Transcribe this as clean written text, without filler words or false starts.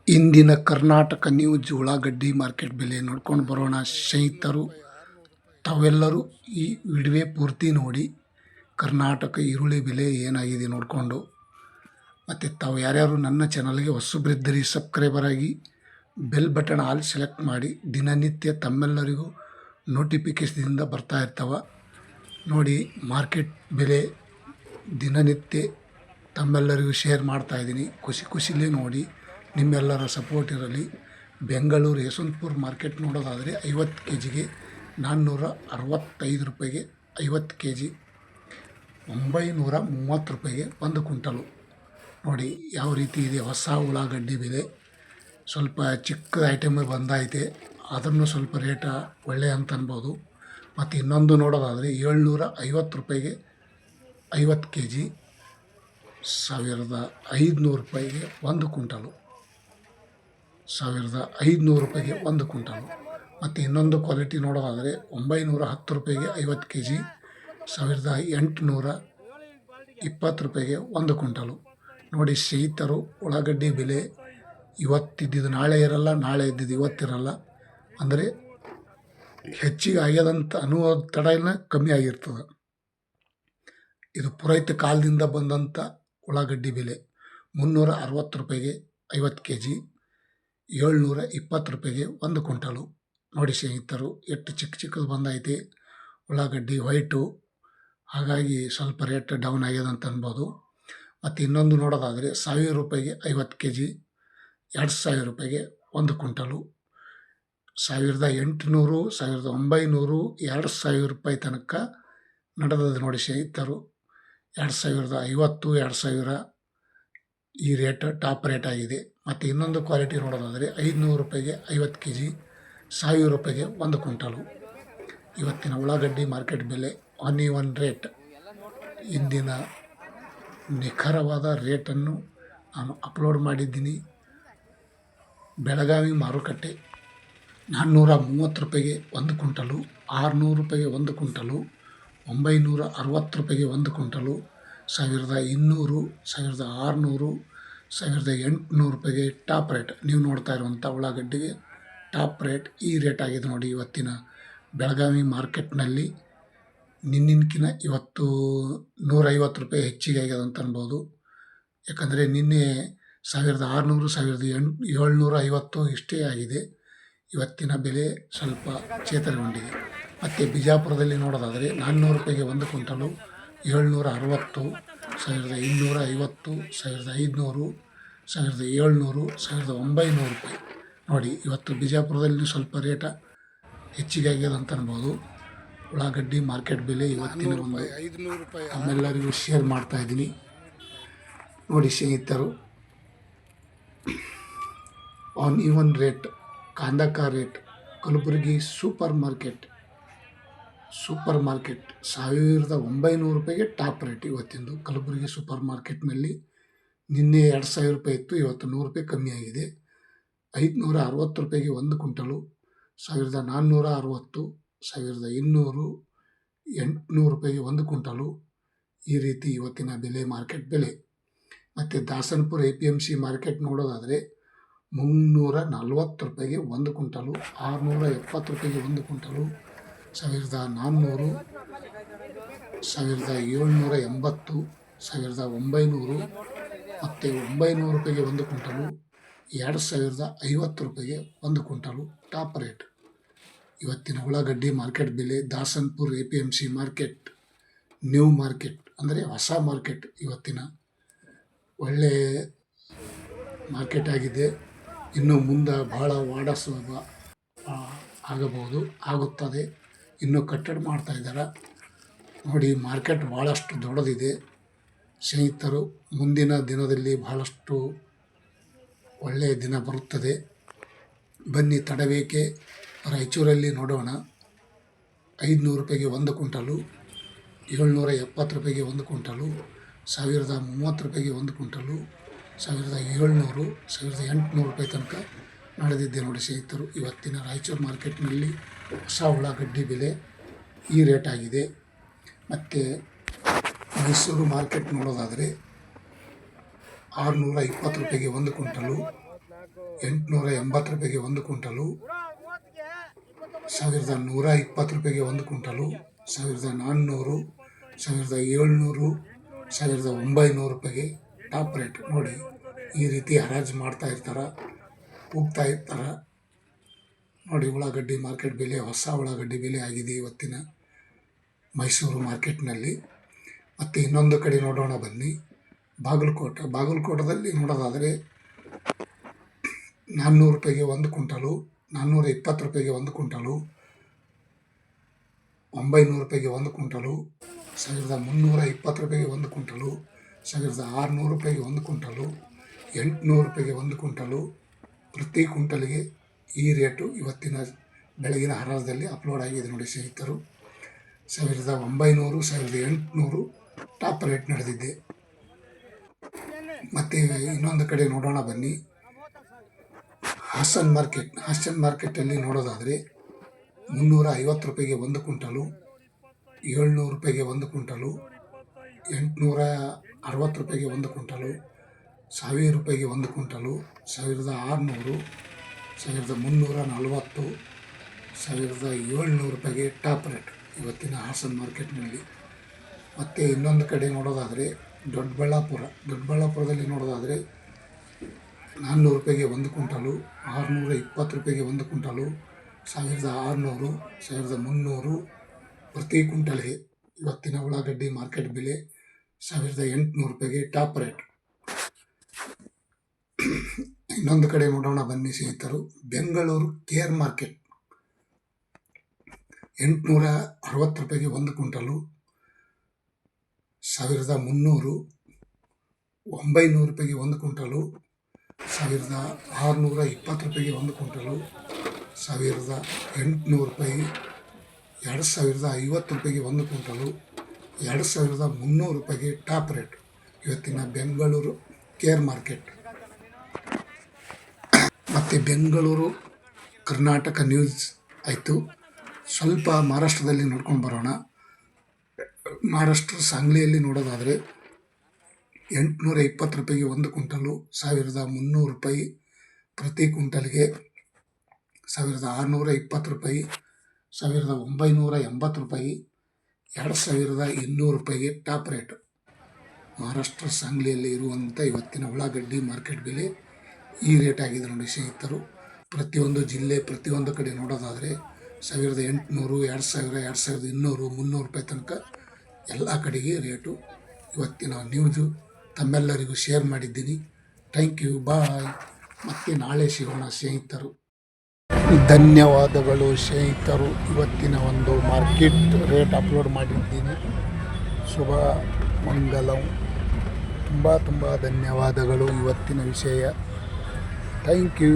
ಇಂದಿನ ಕರ್ನಾಟಕ ನ್ಯೂಸ್ ಉಳ್ಳಾಗಡ್ಡಿ ಮಾರ್ಕೆಟ್ ಬೆಲೆ ನೋಡ್ಕೊಂಡು ಬರೋಣ ಸ್ನೇಹಿತರು. ತಾವೆಲ್ಲರೂ ಈ ವಿಡಿಯೋ ಪೂರ್ತಿ ನೋಡಿ ಕರ್ನಾಟಕ ಈರುಳ್ಳಿ ಬೆಲೆ ಏನಾಗಿದೆ ನೋಡಿಕೊಂಡು, ಮತ್ತು ತಾವು ಯಾರ್ಯಾರು ನನ್ನ ಚಾನಲ್ಗೆ ಹೊಸಬ್ರಿದ್ದರೆ ಸಬ್ಸ್ಕ್ರೈಬರ್ ಆಗಿ ಬೆಲ್ ಬಟನ್ ಆಲ್ ಸೆಲೆಕ್ಟ್ ಮಾಡಿ. ದಿನನಿತ್ಯ ತಮ್ಮೆಲ್ಲರಿಗೂ ನೋಟಿಫಿಕೇಷನ್ದಿಂದ ಬರ್ತಾ ಇರ್ತಾವೆ ನೋಡಿ. ಮಾರ್ಕೆಟ್ ಬೆಲೆ ದಿನನಿತ್ಯ ತಮ್ಮೆಲ್ಲರಿಗೂ ಶೇರ್ ಮಾಡ್ತಾಯಿದ್ದೀನಿ. ಖುಷಿಲೇ ನೋಡಿ, ನಿಮ್ಮೆಲ್ಲರ ಸಪೋರ್ಟ್ ಇರಲಿ. ಬೆಂಗಳೂರು ಯಶವಂತಪುರ ಮಾರ್ಕೆಟ್ ನೋಡೋದಾದರೆ 50 ಕೆ ಜಿಗೆ 465 ರೂಪಾಯಿಗೆ 50 ಕೆ ಜಿ, 930 ರೂಪಾಯಿಗೆ 1 ಕ್ವಿಂಟಲು. ನೋಡಿ ಯಾವ ರೀತಿ ಇದೆ ಹೊಸ ಉಳ್ಳಾಗಡ್ಡಿ ಬೆಲೆ. ಸ್ವಲ್ಪ ಚಿಕ್ಕ ಐಟಮ್ ಬಂದೈತೆ, ಅದನ್ನು ಸ್ವಲ್ಪ ರೇಟ ಒಳ್ಳೆ ಅಂತ ಅನ್ಬೋದು. ಮತ್ತು ಇನ್ನೊಂದು ನೋಡೋದಾದರೆ 750 ರೂಪಾಯಿಗೆ 50 ಕೆ ಜಿ, 1500 ರೂಪಾಯಿಗೆ 1 ಕ್ವಿಂಟಲು, 1500 ರೂಪಾಯಿಗೆ 1 ಕ್ವಿಂಟಲು. ಮತ್ತು ಇನ್ನೊಂದು ಕ್ವಾಲಿಟಿ ನೋಡೋದಾದರೆ 910 ರೂಪಾಯಿಗೆ 50 ಕೆ ಜಿ, 1820 ರೂಪಾಯಿಗೆ 1 ಕ್ವಿಂಟಲು. ನೋಡಿ ಸ್ನೇಹಿತರು, ಉಳ್ಳಾಗಡ್ಡಿ ಬೆಲೆ ಇವತ್ತಿದ್ದು ನಾಳೆ ಇರಲ್ಲ, ನಾಳೆ ಇದ್ದಿದ್ದು ಇವತ್ತಿರಲ್ಲ. ಅಂದರೆ ಹೆಚ್ಚಿಗೆ ಆಗ್ಯದಂತ ಅನ್ನುವ ತಡೆಯನ್ನ ಕಮ್ಮಿ ಆಗಿರ್ತದೆ. ಇದು ಪುರೈತ ಕಾಲದಿಂದ ಬಂದಂಥ ಉಳ್ಳಾಗಡ್ಡಿ ಬೆಲೆ 360 ರೂಪಾಯಿಗೆ 50 ಕೆ ಜಿ, 720 ರೂಪಾಯಿಗೆ 1 ಕ್ವಿಂಟಲು. ನೋಡಿ ಸ್ನೇಹಿತರು, ಎಷ್ಟು ಚಿಕ್ಕದು ಬಂದೈತೆ ಉಳ್ಳಾಗಡ್ಡಿ ವೈಟು. ಹಾಗಾಗಿ ಸ್ವಲ್ಪ ರೇಟ್ ಡೌನ್ ಆಗ್ಯದ ಅಂತ ಅನ್ಬೋದು. ಮತ್ತು ಇನ್ನೊಂದು ನೋಡೋದಾದರೆ 1000 ರೂಪಾಯಿಗೆ 50 ಕೆ ಜಿ, 2000 ರೂಪಾಯಿಗೆ 1 ಕ್ವಿಂಟಲು, 1800, 1900, 2000 ರೂಪಾಯಿ ತನಕ ನಡೆದದು ನೋಡಿ ಸ್ನೇಹಿತರು. 2050, 2000 ಈ ರೇಟ್ ಟಾಪ್ ರೇಟ್ ಆಗಿದೆ. ಮತ್ತು ಇನ್ನೊಂದು ಕ್ವಾಲಿಟಿ ನೋಡೋದಾದರೆ 500 ರೂಪಾಯಿಗೆ 50 ಕೆ ಜಿ, 1000 ರೂಪಾಯಿಗೆ 1 ಕ್ವಿಂಟಲು. ಇವತ್ತಿನ ಉಳ್ಳಾಗಡ್ಡಿ ಮಾರ್ಕೆಟ್ ಬೆಲೆ ಆನ್ ರೇಟ್. ಇಂದಿನ ನಿಖರವಾದ ರೇಟನ್ನು ನಾನು ಅಪ್ಲೋಡ್ ಮಾಡಿದ್ದೀನಿ. ಬೆಳಗಾವಿ ಮಾರುಕಟ್ಟೆ 430 ರೂಪಾಯಿಗೆ 1 ಕ್ವಿಂಟಲು, 600 ರೂಪಾಯಿಗೆ 1 ಕ್ವಿಂಟಲು, 960 ರೂಪಾಯಿಗೆ 1 ಕ್ವಿಂಟಲು, 1200, 1600, 1800 ರೂಪಾಯಿಗೆ ಟಾಪ್ ರೇಟ್. ನೀವು ನೋಡ್ತಾ ಇರುವಂಥ ಉಳ್ಳಾಗಡ್ಡಿಗೆ ಟಾಪ್ ರೇಟ್ ಈ ರೇಟ್ ಆಗಿದೆ ನೋಡಿ ಇವತ್ತಿನ ಬೆಳಗಾವಿ ಮಾರ್ಕೆಟ್ನಲ್ಲಿ. ನಿನ್ನಿನಕಿನ ಇವತ್ತು 150 ರೂಪಾಯಿ ಹೆಚ್ಚಿಗೆ ಆಗ್ಯದ ಅಂತ ಅನ್ಬೋದು. ಯಾಕಂದರೆ ನಿನ್ನೆ 1600, 1750 ಇಷ್ಟೇ ಆಗಿದೆ. ಇವತ್ತಿನ ಬೆಲೆ ಸ್ವಲ್ಪ ಚೇತರಿಗೊಂಡಿದೆ. ಮತ್ತು ಬಿಜಾಪುರದಲ್ಲಿ ನೋಡೋದಾದರೆ 400 ರೂಪಾಯಿಗೆ 1 ಕ್ವಿಂಟಲು, 760, 1250, 1500, 1700, 1900 ರೂಪಾಯಿ. ನೋಡಿ ಇವತ್ತು ಬಿಜಾಪುರದಲ್ಲಿ ಸ್ವಲ್ಪ ರೇಟ ಹೆಚ್ಚಿಗೆ ಆಗ್ಯದ ಅಂತ ಅನ್ಬೋದು. ಉಳ್ಳಾಗಡ್ಡಿ ಮಾರ್ಕೆಟ್ ಬೆಲೆ ಇವತ್ತಿನ ಒಂದು 500 ರೂಪಾಯಿ ನಮ್ಮೆಲ್ಲರಿಗೂ ಶೇರ್ ಮಾಡ್ತಾಯಿದ್ದೀನಿ ನೋಡಿ ಸ್ನೇಹಿತರು. ಆನ್ ರೇಟ್, ಕಾಂದಕ ರೇಟ್, ಕಲಬುರಗಿ ಸೂಪರ್ ಮಾರ್ಕೆಟ್ 1900 ರೂಪಾಯಿಗೆ ಟಾಪ್ ರೇಟ್ ಇವತ್ತಿಂದು. ಕಲಬುರಗಿ ಸೂಪರ್ ಮಾರ್ಕೆಟ್ನಲ್ಲಿ ನಿನ್ನೆ 2000 ರೂಪಾಯಿ ಇತ್ತು, ಇವತ್ತು 100 ರೂಪಾಯಿ ಕಮ್ಮಿ ಆಗಿದೆ. 560 ರೂಪಾಯಿಗೆ 1 ಕ್ವಿಂಟಲು, 1460, 1200, 800 ರೂಪಾಯಿಗೆ 1 ಕ್ವಿಂಟಲು. ಈ ರೀತಿ ಇವತ್ತಿನ ಬೆಲೆ ಮಾರ್ಕೆಟ್ ಬೆಲೆ. ಮತ್ತು ದಾಸನಪುರ APMC ಮಾರ್ಕೆಟ್ ನೋಡೋದಾದರೆ 340 ರೂಪಾಯಿಗೆ 1 ಕ್ವಿಂಟಲು, 670 ರೂಪಾಯಿಗೆ 1 ಕ್ವಿಂಟಲು, 1400, 1780, 1900 ಮತ್ತು 900 ರೂಪಾಯಿಗೆ 1 ಕ್ವಿಂಟಲು, 2050 ರೂಪಾಯಿಗೆ 1 ಕ್ವಿಂಟಲು ಟಾಪ್ ರೇಟ್. ಇವತ್ತಿನ ಉಳ್ಳಾಗಡ್ಡಿ ಮಾರ್ಕೆಟ್ ಬೆಲೆ Dasanapura APMC market, new market ಅಂದರೆ ಹೊಸ ಮಾರ್ಕೆಟ್. ಇವತ್ತಿನ ಒಳ್ಳೆ ಮಾರ್ಕೆಟ್ ಆಗಿದೆ. ಇನ್ನು ಮುಂದೆ ಭಾಳ ವಾಡಸುವ ಆಗುತ್ತದೆ. ಇನ್ನೂ ಕಟ್ಟಡ ಮಾಡ್ತಾ ಇದ್ದಾರೆ ನೋಡಿ. ಮಾರ್ಕೆಟ್ ಭಾಳಷ್ಟು ದೊಡ್ಡದಿದೆ ಸ್ನೇಹಿತರು. ಮುಂದಿನ ದಿನದಲ್ಲಿ ಭಾಳಷ್ಟು ಒಳ್ಳೆಯ ದಿನ ಬರುತ್ತದೆ. ಬನ್ನಿ ತಡಬೇಕೆ ರಾಯಚೂರಲ್ಲಿ ನೋಡೋಣ. 500 ರೂಪಾಯಿಗೆ 1 ಕ್ವಿಂಟಲು, 770 ರೂಪಾಯಿಗೆ 1 ಕ್ವಿಂಟಲು, 1030 ರೂಪಾಯಿಗೆ 1 ಕ್ವಿಂಟಲು, 1700, 1800 ರೂಪಾಯಿ ತನಕ ನಡೆದಿದೆ ನೋಡಿ ಸ್ನೇಹಿತರು. ಇವತ್ತಿನ ರಾಯಚೂರು ಮಾರ್ಕೆಟ್ನಲ್ಲಿ ಹೊಸ ಉಳ್ಳಾಗಡ್ಡಿ ಬೆಲೆ ಈ ರೇಟ್ ಆಗಿದೆ. ಮತ್ತು ಮೈಸೂರು ಮಾರ್ಕೆಟ್ ನೋಡೋದಾದರೆ 620 ರೂಪಾಯಿಗೆ 1 ಕ್ವಿಂಟಲು, 880 ರೂಪಾಯಿಗೆ ಒಂದು ಕ್ವಿಂಟಲು, 1120 ರೂಪಾಯಿಗೆ ಒಂದು ಕ್ವಿಂಟಲು, 1400, 1700, 1900 ರೂಪಾಯಿಗೆ ಟಾಪ್ ರೇಟ್. ನೋಡಿ, ಈ ರೀತಿ ಹರಾಜು ಮಾಡ್ತಾ ಇರ್ತಾರೆ, ಹೋಗ್ತಾ ಇರ್ತಾರೆ. ನೋಡಿ, ಉಳ್ಳಾಗಡ್ಡಿ ಮಾರ್ಕೆಟ್ ಬೆಲೆ, ಹೊಸ ಉಳ್ಳಾಗಡ್ಡಿ ಬೆಲೆ ಆಗಿದೆ ಇವತ್ತಿನ ಮೈಸೂರು ಮಾರ್ಕೆಟ್ನಲ್ಲಿ. ಮತ್ತು ಇನ್ನೊಂದು ಕಡೆ ನೋಡೋಣ ಬನ್ನಿ, ಬಾಗಲಕೋಟದಲ್ಲಿ ನೋಡೋದಾದರೆ 400 ರೂಪಾಯಿಗೆ ಒಂದು ಕ್ವಿಂಟಲು, 420 ರೂಪಾಯಿಗೆ ಒಂದು ಕ್ವಿಂಟಲು, 900 ರೂಪಾಯಿಗೆ ಒಂದು ಕ್ವಿಂಟಲು, 1320 ರೂಪಾಯಿಗೆ ಒಂದು ಕ್ವಿಂಟಲು, 1600 ರೂಪಾಯಿಗೆ ಒಂದು ಕ್ವಿಂಟಲು, 800 ರೂಪಾಯಿಗೆ ಒಂದು ಕ್ವಿಂಟಲು. ಪ್ರತಿ ಕ್ವಿಂಟಲ್ಗೆ ಈ ರೇಟು ಇವತ್ತಿನ ಬೆಳಗಿನ ಹರಾಜದಲ್ಲಿ ಅಪ್ಲೋಡ್ ಆಗಿದೆ ನೋಡಿ ಸ್ನೇಹಿತರು. 1900, 1800 ಟಾಪ್ ರೇಟ್ ನಡೆದಿದೆ. ಮತ್ತು ಇನ್ನೊಂದು ಕಡೆ ನೋಡೋಣ ಬನ್ನಿ, ಹಾಸನ್ ಮಾರ್ಕೆಟಲ್ಲಿ ನೋಡೋದಾದರೆ 350 ರೂಪಾಯಿಗೆ ಒಂದು ಕ್ವಿಂಟಲು, 700 ರೂಪಾಯಿಗೆ ಒಂದು ಕ್ವಿಂಟಲು, 860 ರೂಪಾಯಿಗೆ ಒಂದು ಕ್ವಿಂಟಲು, 1000 ರೂಪಾಯಿಗೆ ಒಂದು ಕ್ವಿಂಟಲು, 1600, 1340, 1700 ರೂಪಾಯಿಗೆ ಟಾಪ್ ರೇಟ್ ಇವತ್ತಿನ ಹಾಸನ್ ಮಾರ್ಕೆಟ್ನಲ್ಲಿ. ಮತ್ತು ಇನ್ನೊಂದು ಕಡೆ ನೋಡೋದಾದರೆ ದೊಡ್ಡಬಳ್ಳಾಪುರದಲ್ಲಿ ನೋಡೋದಾದರೆ 400 ರೂಪಾಯಿಗೆ ಒಂದು ಕ್ವಿಂಟಲು, 620 ರೂಪಾಯಿಗೆ ಒಂದು ಕ್ವಿಂಟಲು, 1600, 1300 ಪ್ರತಿ ಕ್ವಿಂಟಲ್ಗೆ ಇವತ್ತಿನ ಉಳ್ಳಾಗಡ್ಡಿ ಮಾರ್ಕೆಟ್ ಬೆಲೆ. 1800 ರೂಪಾಯಿಗೆ ಟಾಪ್ ರೇಟ್. ಇನ್ನೊಂದು ಕಡೆ ನೋಡೋಣ ಬನ್ನಿ ಸ್ನೇಹಿತರು, ಬೆಂಗಳೂರು ಕೇರ್ ಮಾರ್ಕೆಟ್ 860 ರೂಪಾಯಿಗೆ ಒಂದು ಕ್ವಿಂಟಲು, 1300, 900 ರೂಪಾಯಿಗೆ ಒಂದು ಕ್ವಿಂಟಲು, 1620 ರೂಪಾಯಿಗೆ ಒಂದು ಕ್ವಿಂಟಲು, 1800 ರೂಪಾಯಿ, 2050 ರೂಪಾಯಿಗೆ ಒಂದು ಕ್ವಿಂಟಲು, 2300 ರೂಪಾಯಿಗೆ ಟಾಪ್ ರೇಟ್ ಇವತ್ತಿನ ಬೆಂಗಳೂರು ಕೇರ್ ಮಾರ್ಕೆಟ್. ಮತ್ತು ಬೆಂಗಳೂರು ಕರ್ನಾಟಕ ನ್ಯೂಸ್ ಆಯಿತು. ಸ್ವಲ್ಪ ಮಹಾರಾಷ್ಟ್ರದಲ್ಲಿ ನೋಡ್ಕೊಂಡು ಬರೋಣ. ಮಹಾರಾಷ್ಟ್ರ ಸಾಂಗ್ಲಿಯಲ್ಲಿ ನೋಡೋದಾದರೆ 820 ರೂಪಾಯಿಗೆ ಒಂದು ಕ್ವಿಂಟಲು, 1300 ರೂಪಾಯಿ ಪ್ರತಿ ಕ್ವಿಂಟಲ್ಗೆ, 1620 ರೂಪಾಯಿ, 1980 ರೂಪಾಯಿ, 2200 ರೂಪಾಯಿಗೆ ಟಾಪ್ ರೇಟ್ ಮಹಾರಾಷ್ಟ್ರ ಸಾಂಗ್ಲಿಯಲ್ಲಿ ಇರುವಂಥ ಇವತ್ತಿನ ಉಳ್ಳಾಗಡ್ಡಿ ಮಾರ್ಕೆಟ್ ಬೆಲೆ ಈ ರೇಟ್ ಆಗಿದೆ ನೋಡಿ ಸ್ನೇಹಿತರು. ಪ್ರತಿಯೊಂದು ಜಿಲ್ಲೆ ಪ್ರತಿಯೊಂದು ಕಡೆ ನೋಡೋದಾದರೆ 1800, 2000, 2200, 300 ರೂಪಾಯಿ ತನಕ ಎಲ್ಲ ಕಡೆಗೆ ರೇಟು ಇವತ್ತಿನ ನ್ಯೂಸು ತಮ್ಮೆಲ್ಲರಿಗೂ ಶೇರ್ ಮಾಡಿದ್ದೀನಿ. ಥ್ಯಾಂಕ್ ಯು, ಬಾಯ್. ಮತ್ತೆ ನಾಳೆ ಸಿಗೋಣ ಸ್ನೇಹಿತರು. ಧನ್ಯವಾದಗಳು ಸ್ನೇಹಿತರು. ಇವತ್ತಿನ ಒಂದು ಮಾರ್ಕೆಟ್ ರೇಟ್ ಅಪ್ಲೋಡ್ ಮಾಡಿದ್ದೀನಿ. ಶುಭ ಮಂಗಲಂ. ತುಂಬ ಧನ್ಯವಾದಗಳು. ಇವತ್ತಿನ ವಿಷಯ. Thank you.